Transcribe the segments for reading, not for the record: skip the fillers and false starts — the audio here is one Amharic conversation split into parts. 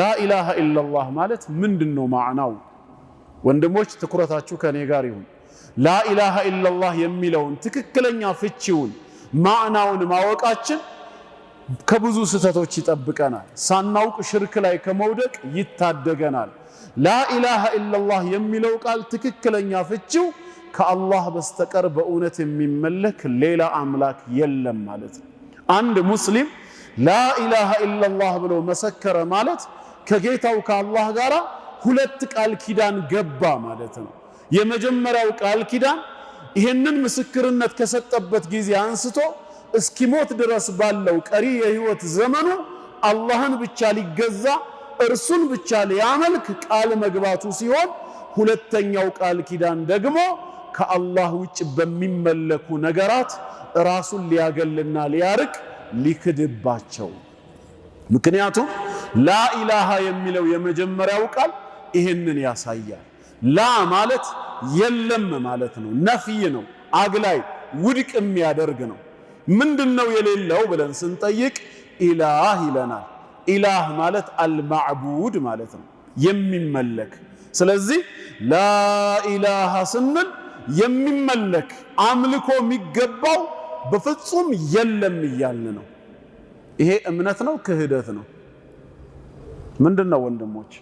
لا إله إلا الله مالت من دنو معناو وندموش تكرتاتشو كان يقاريون لا إله إلا الله يميلون تككلن يفتشون معناون ما وقاتشن كبزو ستاتوش يتبقنال ساناوك شرك لاي كمودك يتادقنال لا إله إلا الله يميلو قال تككلن يفتشو كالله بستقر بأونة من ملك ليلة أملاك يلم مالت عند مسلم لا إله إلا الله بلو مسكر مالت كجيتاو كالله غارا ሁለት ቃል ኪዳን ገባ ማለት ነው የመጀመሪያው ቃል ኪዳን ይሄንን ምስክርነት ከሰጠበት ጊዜ አንስቶ እስኪሞት ድረስ ባለው ቀሪ የህይወት ዘመኑ አላህን ብቻ ሊገዛ እርሱን ብቻ ሊያመልክ ቃል መግባቱ ሲሆን ሁለተኛው ቃል ኪዳን ደግሞ ከአላህ ውጭ በሚመለኩ ነገራት ራሱን ሊያገልና ሊያርቅ ሊክድባቸው ምክንያቱም ላ ኢላሃ የሚለው የመጀመሪያው ቃል ይሄንን ያሳያል ላ ማለት የለም ማለት ነው ነፍይ ነው አግላይ ውድቅ የሚያደርግ ነው ምንድነው የሌለው ብለን ስንጠይቅ ኢላህ ይለናል ኢላህ ማለት አልማዕቡድ ማለት ነው የሚመለክ ስለዚህ ላ ኢላሃ ስንል የሚመለክ አምልኮ የሚገባው በፍጹም የለም ይያልን ነው ይሄ እምነት ነው ክህደት ነው ምንድነው ወንድሞች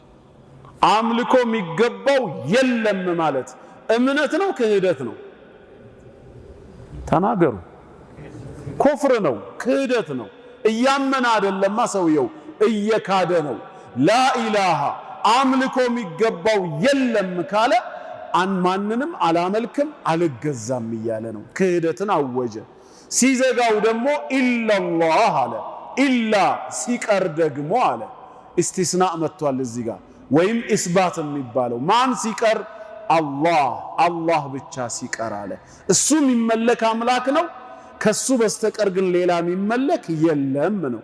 አምልኮ የሚገባው የለም ማለት እምነት ነው ክህደት ነው ተናገሩ ኩፍር ነው ክህደት ነው እያመነ አይደለማ ሰውየው እየካደ ነው ላ ኢላሃ አምልኮ የሚገባው የለም ካለ ማንንም አላመልክም አልገዛም ይያለ ነው ክህደትን አወጀ ሲዘጋው ደግሞ ኢላላህ አለ ኢላ ሲቀር ደግሞ አለ استثناء መጥቷል እዚህ ጋር ወይም ኢስባት የሚባለው ማን ሲቀር አላህ ብቻ ሲቀር አለ እሱ የሚመለክ አምላክ ነው ከሱ በስተቀር ግን ሌላ የሚመለክ የለም ነው